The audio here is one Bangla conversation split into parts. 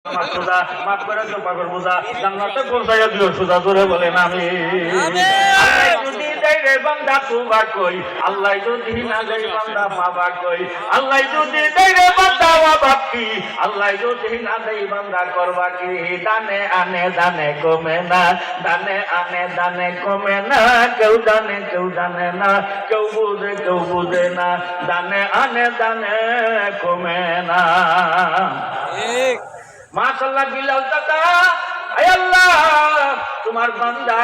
সুদা মাফ করে তো পাগল বুঝা জান্নাতে পৌঁছাইয়া দিও সুদা জোরে বলেন আমি আল্লাহ যদি দেয় রে বান্দা তুবা কই আল্লাহ যদি না দেয় বান্দা মাবা কই আল্লাহ যদি দেয় রে বান্দা বাবা কি আল্লাহ যদি না দেয় বান্দা করবা কি দানে আনে দানে কমে না দানে আনে দানে কমে না কেউ জানে না কেউ বুঝে না দানে আনে দানে কমে না মাশাআল্লাহ বিলাল দাদা আয় আল্লাহ তোমার বান্দা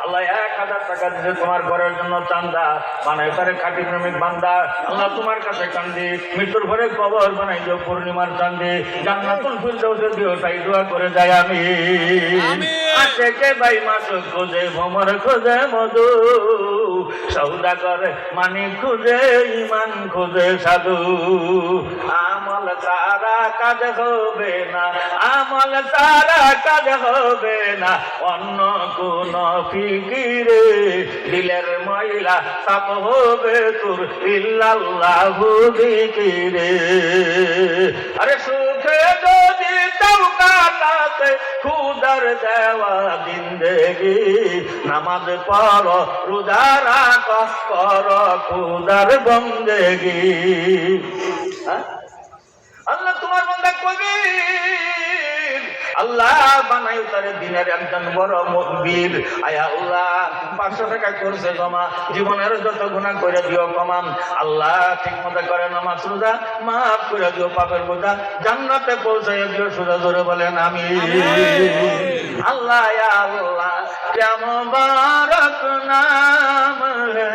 আল্লাহ 1000 টাকা দিয়েছে তোমার ঘরের জন্য চান্দা বানাই পারে খাঁটি প্রেমিক বান্দা আল্লাহ তোমার কাছে কান্দি মৃত্যুর ঘরে কবর বানাই দিও পূর্ণিমার চাঁদে জান্নাতুল ফিরদাউসে দিও তাই দোয়া করে যাই আমি আছে কে ভাই মাছ খোঁজে ভমর খোঁজে মধু সওদাগর মানি খোঁজে ইমান খোঁজে সাধু আমল সারা কাজ হবে না আমল সারা কাজ হবে না অন্য কোন ফিকিরে দিলের ময়লা সাফ হবে তোর ইল্লাল্লাহু যিকিরে আরে সুখে যদি তাওকাতে খুদার দেওয়া জিন্দেগি নামাজ পড়ো রোজা রাখো করো খুদার বন্দেগি আল্লাহ তোমার বান্দা কবির আল্লাহ বানাই তারে দিনের একজন বড় মুখবির আয় আল্লাহ 500 টাকা করছে জমা জীবনের যত গুনাহ করে দিও কমান আল্লাহ ঠিক মতো করে নামাজ রোজা মাফ করে দিও পাপের বোঝা জান্নাতে পৌঁছাইয়া দিও সুজা জোরে বলেন আমিন আল্লাহ ইয়া আল্লাহ क्या मुबारक नाम है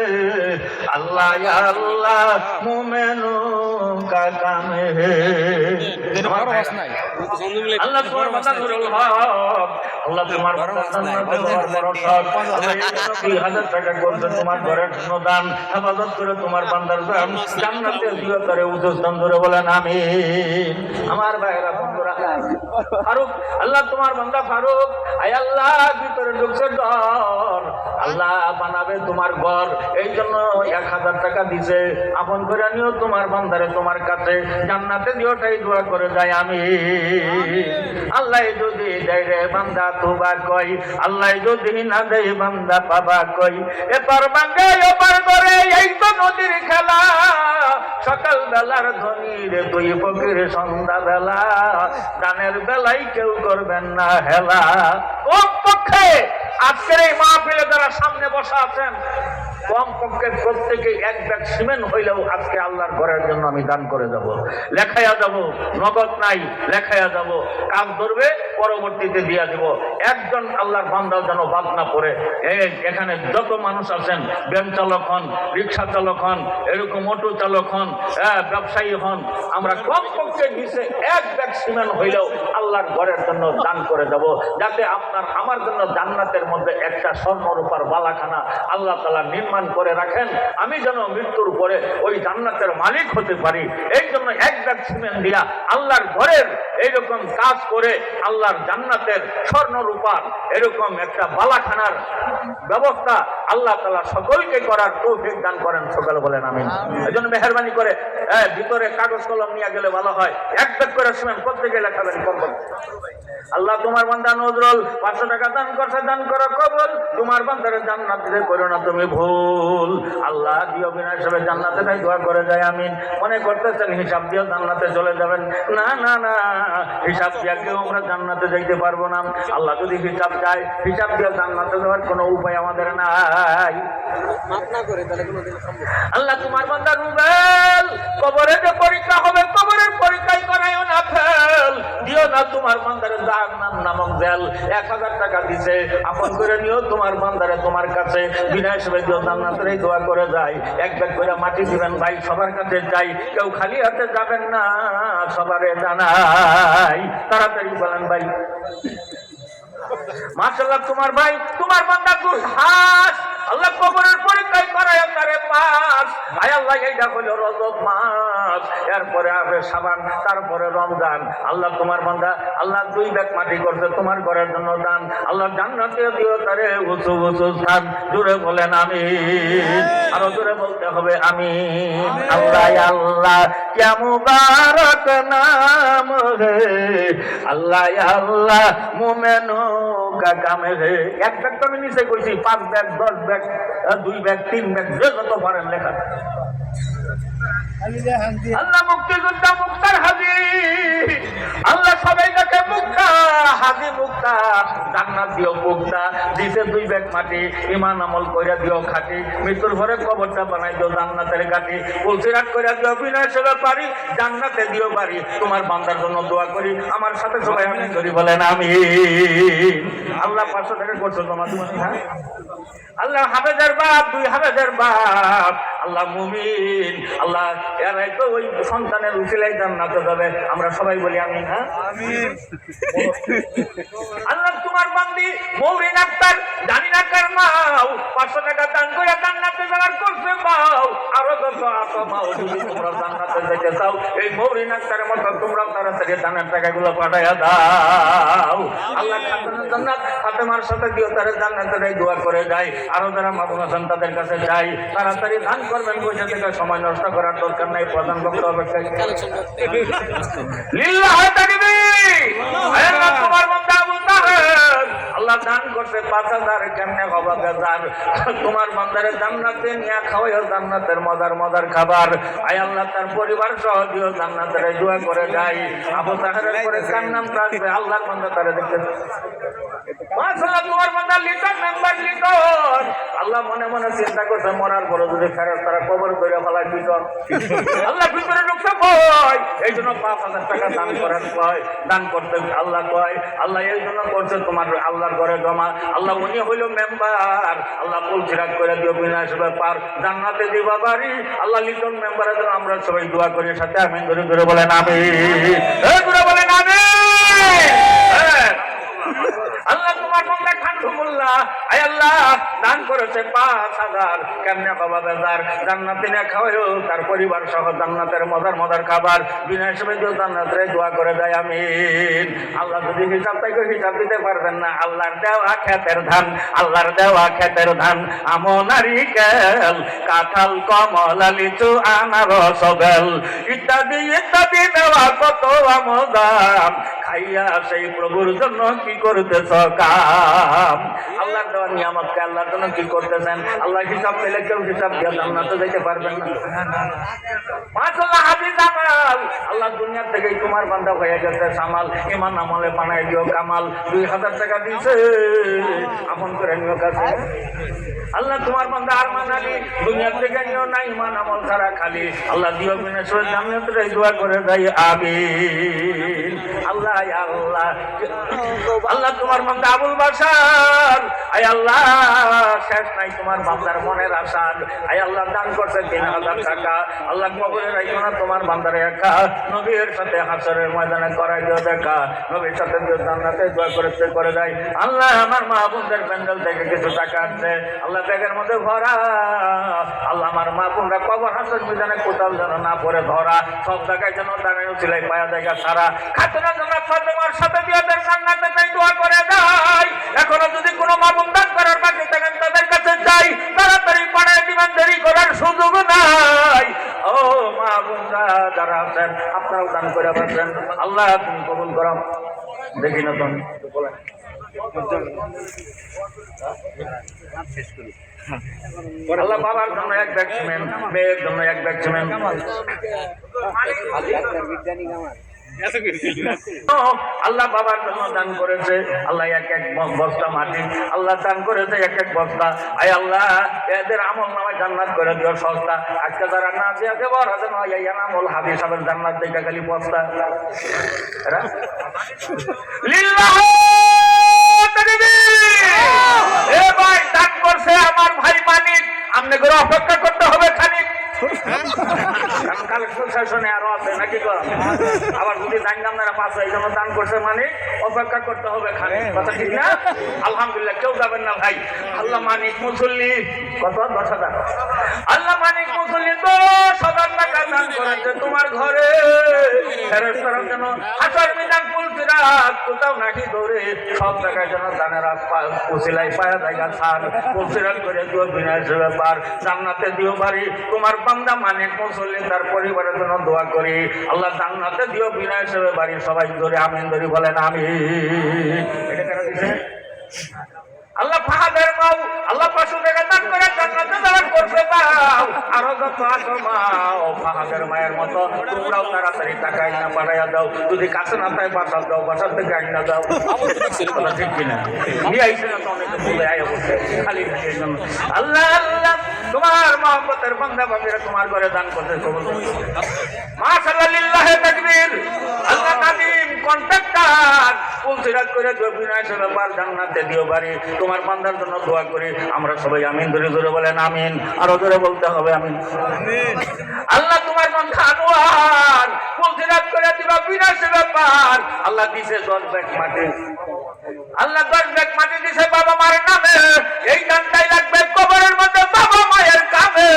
अल्लाह या अल्लाह मोमेनों का काम है अल्लाह तुम्हार बंदा नुरुल हक अल्लाह तुम्हार बंदा নুরুল হক 1000 টাকা করতে তোমার ঘরের অনুদান হেফাজত করে তোমার বান্দার জান জান্নাতের দিও করে উদ্দেশ্য ধরে বলেন আমিন আমার ভাইরা বন্ধুরা ফারুক আল্লাহ তোমার বান্দা ফারুক আয় আল্লাহ ভিতরে ঢুকছে ঘর আল্লাহ বানাবে তোমার ঘর এই জন্য 1000 টাকা দিছে আপন করে নিও তোমার বান্দারে তোমার কাছে জান্নাতে দিওটাই দোয়া করে যায় আমি আল্লাহ যদি দেয় রে বান্দা তোবা কই আল্লাহ যদি না দেয় বান্দা পাবা কই এপার বাঙ্গে ওপার করে এই তো নদীর খেলা সকাল বেলার ধনী রে তুই ফকির সন্ধ্যা বেলা গানের বেলায় কেউ করবেন না হেলা কমপক্ষে আজকের এই মাহফিলে যারা সামনে বসা আছেন কমপক্ষে প্রত্যেকে এক ব্যাগ সিমেন্ট হইলেও আজকে আল্লাহর ঘরের জন্য আমি দান করে যাব লেখাইয়া যাব নগদ নাই লেখাইয়া যাব কাজ ধরবে পরবর্তীতে দিয়া দিব একজন আল্লাহর বান্দাও যেন বাদ না পড়ে এখানে যত মানুষ আছেন ভ্যান চালক হন রিক্সা চালক হন এরকম অটো চালক হন ব্যবসায়ী হন আমরা কমপক্ষে নিচে এক ব্যাগ সিমেন্ট হইলেও আল্লাহর ঘরের জন্য দান করে যাব যাতে আপনার আমার জন্য জান্নাতের মধ্যে একটা স্বর্ণরূপার বালাখানা আল্লাহ তাআলা নির্মাণ করে রাখেন আমি যেন মৃত্যুর পরে ওই জান্নাতের মালিক হতে পারি এই জন্য এক ব্যাগ সিমেন্ট দিয়া আল্লাহর ঘরের এইরকম কাজ করে আল্লাহর জান্নাতের স্বর্ণরূপার এরকম একটা বালাখানার ব্যবস্থা আল্লাহ তাআলা সকলকে করার তৌফিক দান করেন সকলে বলেন আমিন এজন্য মেহেরবানি করে ভিতরে কাগজ কলম নিয়ে গেলে ভালো হয় এক ব্যাগ করে সিমেন্ট প্রত্যেকে লেখাবেন করবেন আল্লাহ তোমার বান্দা নজরুল 500 টাকা দান করছে দান করো কবুল তোমার বান্দারে জান্নাতে করো না তুমি ভুল আল্লাহ দিও বিনা হিসাবে জান্নাতে তাই দোয়া করে যায় আমিন মনে করতেছেন হিসাব দিয়ে জান্নাতে চলে যাবেন না না না হিসাব দিয়ে কেউ আমরা জান্নাতে যাইতে পারবো না আল্লাহ যদি হিসাব চায় হিসাব দিয়ে জান্নাতে যাওয়ার কোনো উপায় আমাদের নাই মাফ না করে তাহলে কোনোদিন সম্ভব আল্লাহ তোমার বান্দা রুবেল কবরে যে পরীক্ষা হবে কবরের পরীক্ষাই করায়ও না ফেল দিও না তোমার বান্দারে জাহান্নাম নামক জেল 1000 টাকা দিছে আপন করে নিও তোমার বান্দারে তোমার কাছে বিনা হিসেবে দিও জান্নাতের এই দোয়া করে যায় এক ব্যাগ করে মাটি দিবেন ভাই সবার কাছে যাই কেউ খালি হাতে যাবেন না সবারে জানাই তাড়াতাড়ি বলেন ভাই মাশাআল্লাহ তোমার ভাই তোমার বান্দা গুরহাস আল্লাহ কবরের পরীক্ষায় করায় তারে পাস। আয় আল্লাহ এইটা হলো রজব মাস, এরপরে আসবে শাবান, তারপরে রমজান। আল্লাহ তোমার বান্দা আল্লাহ 2 ব্যাগ মাটি করছে তোমার ঘরের জন্য দান। আল্লাহ জান্নাতে দিও তারে উঁচু উঁচু স্থান। জোরে বলেন আমিন, আরো জোরে বলতে হবে আমিন। আল্লাহ আল্লাহ क्या मुबारक नाम है, अल्लाह अल्लाह मोमेनो का काम है। एक बैग तो আমি নিচে কইছি, 5 ব্যাগ 10 ব্যাগ 2 ব্যাগ 3 ব্যাগ যে যত পারেন লেখা। আল্লাহ মুক্তিযোদ্ধা মুক্তার হাজি, আল্লাহ সবাইকে মুক্তা হাজি মুক্তা জান্নাত দিও মুক্তা। দিতে 2 ব্যাগ মাটি, ঈমান আমল কইরা দিও খাঁটি। মৃত্যুর ঘরে কবরটা বানাই দিও জান্নাতের কাটি। কুলসিরাত কইরা দিও বিনয় সেবা পারি, জান্নাতে দিও বাড়ি। তোমার বান্দার জন্য দোয়া করি, আমার সাথে সবাই আমিন করি বলেন আমিন। আল্লাহ 500 টাকা করছো তোমার, হ্যাঁ আল্লাহ হাফেজের বাপ, 2 হাফেজের বাপ, আল্লাহ মুমিন, আল্লাহ এরাই তো ওই সন্তানের উসিলায় জান্নাতে যাবে। আমরা সবাই বলি আমিন, হ্যাঁ আমিন। আল্লাহ তোমার বান্দি মৌরিন আক্তার জানি না কার মাও 500 টাকা দান করে জান্নাতে যাওয়ার করছে পাও। আরো যত আতো মাও যদি তোমরা জান্নাতে যেতে চাও, এই মৌরিন আক্তারের মতো তোমরা তাড়াতাড়ি দানের টাকাগুলো পাঠাইয়া দাও। আল্লাহ খাজানা জান্নাত ফাতেমার সাথে দিও তারে জান্নাতের দোয়া করে যায়। আরো যারা মাবুন আছেন তাদের কাছে যাই, তাড়াতাড়ি দান করবেন, বসে থেকে সময় নষ্ট করার দরকার নাই। প্রধান বক্তা অপেক্ষায় লিল্লাহ তাকবীর। আল্লাহ তোমার বান্দা আবু তাহের আল্লাহ দান করছে 5000, কেমনে হবা বেজার। তোমার বান্দারে জান্নাতে নিয়ে খাওয়াইও জান্নাতের মজার মজার খাবার। আয় আল্লাহ তার পরিবার সহ দিও জান্নাতের দোয়া করে যাই। আবু তাহেরের পরে কার নাম রাখবে আল্লাহর বান্দা তারে দেখতে। মাশাআল্লাহ তোমার বান্দা লিটন মেম্বার লিটন আল্লাহ মনে মনে চিন্তা করছে মরার পরে যদি ফেরত তারা কবর করে ফেলায় লিটন। আল্লাহ ভিতরে ঢুকতে কয়, এই জন্য 5000 টাকা দান করেন কয়, দান করতে আল্লাহ কয়। আল্লাহ এই জন্য করছে তোমার আল্লাহর ঘরে জমা। আল্লাহ উনি হইল মেম্বার। আল্লাহ কুলসিরাত করে দিও বিনা হিসাবে পার, জান্নাতে দিবা বাড়ি। আল্লাহ লিটন মেম্বারের জন্য আমরা সবাই দোয়া করি, সাথে আমিন ধরে ধরে বলেন আমিন, ধরে বলেন আমিন। আল্লাহ তোমার বান্দা খানসুমুল্লাহ আয় আল্লাহ দান করেছে 5000, কেমনে বাবা বেজার। জান্নাতে না খাওয়াইও তার পরিবার সহ জান্নাতের মজার মজার খাবার। বিনা হিসেবে জান্নাতে দোয়া করে যায় আমিন। আল্লাহ যদি হিসাব থেকে হিসাব দিতে পারবেন না, আল্লাহর দেওয়া ক্ষেতের ধান, আল্লাহর দেওয়া ক্ষেতের ধান, আমো নারিকেল কাঁঠাল কমলা লিচু আনারস বেল ইত্যাদি ইত্যাদি দেওয়া কত আমদাম। খাইয়া সেই প্রভুর জন্য কি করতেছ কাম। আল্লাহর দেওয়া নিয়ামতকে আল্লাহর জন্য কি করতেছেন? আল্লাহ হিসাব পেলে কেউ হিসাব দিয়ে জান্নাতে যেতে পারবেন না। মাশাআল্লাহ হাফিজ আমাল আল্লাহ দুনিয়া থেকে তোমার বান্দা হয়ে গেছে সামাল। ঈমান আমলে বানাই দিও কামাল। 2000 টাকা দিয়েছে, আপন করে নিও কাছে। আল্লাহ তোমার বান্দা আরমান আলী দুনিয়া থেকে নিও না, ঈমান আমল ছাড়া খালি। আল্লাহ দিও বিনা সুরে জান্নাতে দোয়া করে যাই আমিন। আল্লাহ আল্লাহ আল্লাহ তোমার বান্দা আবুল বাশার আয় আল্লাহ শেষ নাই তোমার বান্দার মনের আশার। আয় আল্লাহ দান করছে 3000 টাকা। আল্লাহ কবরে রাখো না তোমার বান্দারে একা, নবীর সাথে হাসরের ময়দানে করাই দিও দেখা। নবীর সাথে দিও জান্নাতে দোয়া করতে করে যায়। আল্লাহ আমার মা বোনদের প্যান্ডেল থেকে কিছু টাকা আছে আল্লাহ ব্যাগের মধ্যে ভরা। আল্লাহ আমার মা বোনরা কবর হাসর ময়দানে কোথাও যেন না পড়ে ধরা, সব জায়গায় যেন দাঁড়ানো সিলাই পায়া জায়গা সারা। খাতুনা জান্নাত ফাতেমার সাথে দিয়ে জান্নাতে তাই দোয়া করে যায়। এখনো যদি কোনো মা বোন দান করার বাকি থাকেন তাদের কাছে যাই, তাড়াতাড়ি পাড়ায় দিবেন, দেরি করার সুযোগ নাই। ও মা বোনরা যারা আছেন আপনারাও দান করে পাচ্ছেন, আল্লাহ তুমি কবুল করো। দেখি না তুমি বলেন আল্লাহ বাবার জন্য 1 ব্যাগ সিমেন্ট, মেয়ের জন্য 1 ব্যাগ সিমেন্ট। আল্লাহ বাবার জন্য দান করেছে আল্লাহ 1 বস্তা মাটি, আল্লাহ দান করেছে 1 বস্তা। আয় আল্লাহ এদের আমল নামায় জান্নাত করে দিও সস্তা। আজকে যারা না দিয়ে দেবর আছে নয় এই আমল হাদিস সাহেবের জান্নাত দেখা খালি বস্তা। লিল্লাহ তাকবীর। এ ভাই দান করছে আমার ভাই মানিক, আপনি করে অপেক্ষা করতে হবে খানিক। কালেকশন সেশনে আরো আছে নাকি গো? আবার যদি জানলাম না পাঁচ এই জন্য দান করছে মানে অপেক্ষা করতে হবে খানে, কথা ঠিক না? আলহামদুলিল্লাহ, কেউ যাবেন না ভাই। আল্লাহ মানিক মুসল্লি কত 10,000, আল্লাহ মানিক মুসল্লি 10,000 টাকা দান করেছে তোমার ঘরে। ফেরেশতারা যেন হাসর মিজান পুলসিরাত কোথাও নাকি ধরে সব জায়গায় যেন দানেরা উসিলাই পায়া জায়গা ছাড় পুলসিরাত করে দিও বিনাশ ব্যাপার, জান্নাতে দিও বাড়ি। তোমার বান্দা মানিক মুসল্লি তার পরিবারের জন্য দোয়া করি, আল্লাহ জান্নাতে দিও বিনাশ বাড়ি। সবাই ধরে আমিন ধরে বলেন আমিন। এটা কেন দিছে? আল্লাহ ফাহাদের মাও আল্লাহ 500 টাকা দান করে জান্নাতে দান করবে পাও। আরো যত আসো মাও ফাহাদের মায়ের মতো তোমরাও তাড়াতাড়ি টাকা আইনা পাঠাইয়া দাও। যদি কাছে না তাই বাসা দাও, বাসার থেকে আইনা দাও। কথা ঠিক কিনা? নিয়ে আইসে না তো অনেকে বলে আয় বসে খালি এই জন্য। আল্লাহ আল্লাহ তোমার মহব্বতের বান্দা বান্দিরা তোমার ঘরে দান করতে কবুল করুন। মাশাআল্লাহ, লিল্লাহি তাকবীর। আল্লাহ নাদিম কন্ট্রাক্টর পুলসিরাত করে দিও বিনাশ ব্যাপার, জান্নাতে দিও বাড়ি। তোমার বান্দার জন্য দোয়া করি, আমরা সবাই আমিন ধরে ধরে বলেন আমিন। আরো ধরে বলতে হবে আমিন। আল্লাহ তোমার বান্দা আনোয়ার পুলসিরাত করে দিবা বিনাশ ব্যাপার। আল্লাহ দিছে 10 ব্যাগ মাটি, আল্লাহ 10 ব্যাগ মাটি দিছে বাবা মার নামে। এই দানটাই লাগবে কবরের মধ্যে বাবা মায়ের কামে।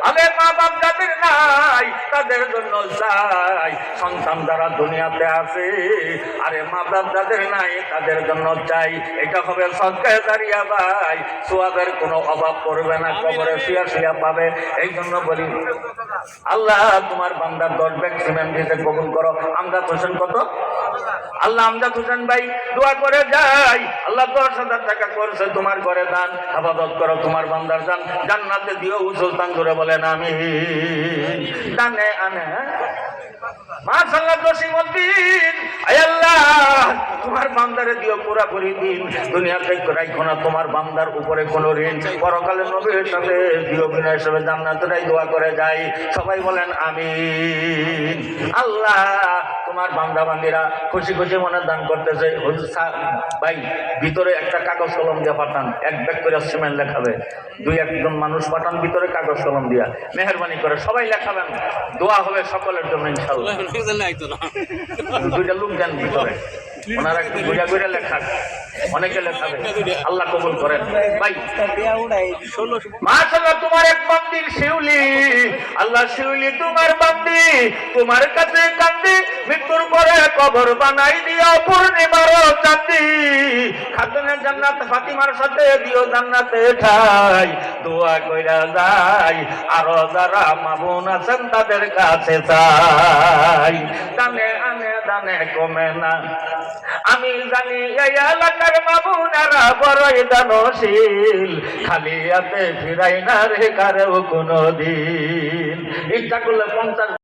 আলে মা বাপ যাদের নাই তাদের জন্য চাই, সন্তান যারা দুনিয়াতে আছে আরে মা বাপ যাদের নাই তাদের জন্য চাই। এটা হবে সদকায়ে জারিয়া ভাই, সওয়াবের কোনো অভাব পড়বে না, কবরে শুয়া শুয়া পাবে। এই জন্য বলি আল্লাহ তোমার বান্দার 10 ব্যাগ সিমেন্ট দিতে কবুল করো। আমজাদ হোসেন কত? আল্লাহ আমজাদ হোসেন ভাই দোয়া করে যাই, আল্লাহ 10,000 টাকা করছে তোমার ঘরে দান, হেফাজত করো তোমার বান্দার জান, জান্নাতে দিও সুলতান ধরে বলেন আমিন। দানে আনে মাশাআল্লাহ জসিমউদ্দিন, আয় আল্লাহ তোমার বান্দারে দিও পুরাপুরি দিন, দুনিয়াতে রাখো না তোমার বান্দার উপরে কোনো ঋণ। পরকালে নবীর সাথে দিও বিনয় হিসেবে জান্নাতের দোয়া করে যাই। সবাই বলেন আমিন। আল্লাহ তোমার বান্দা বান্দিরা খুশি খুশি মনে দান করতেছে। ভাই ভিতরে একটা কাগজ কলম দিয়ে পাঠান, 1 ব্যাগ করে সিমেন্ট লেখাবে। 2-1 মানুষ পাঠান ভিতরে কাগজ কলম দিয়া, মেহরবানি করে সবাই লেখাবেন, দোয়া হবে সকলের জন্য ইনশাআল্লাহ। 2টা লোক দেন ভিতরে, ওনারা একটু ঘুরা ঘুরে লেখান, অনেকে লেখাবে, আল্লাহ কবুল করেন। ভাই মাশাআল্লাহ তোমার এক বান্দির শিউলি, আল্লাহ শিউলি তোমার বান্দি, তোমার কাছে কান্দি, মৃত্যুর পরে কবর বানাই দিও পূর্ণিমার চাঁদি। খাতুনে জান্নাত ফাতিমার সাথে দিও জান্নাতে ঠাই, দোয়া কইরা যাই আরো যারা মা বোন আছেন তাদের কাছে চাই। দানে আনে দানে কমে না, আমি জানি এই এলাকার মা বোনেরা বড়ই দানশীল, খালি হাতে ফিরাই না রে কারেও কোনোদিন। ইচ্ছা করলে 50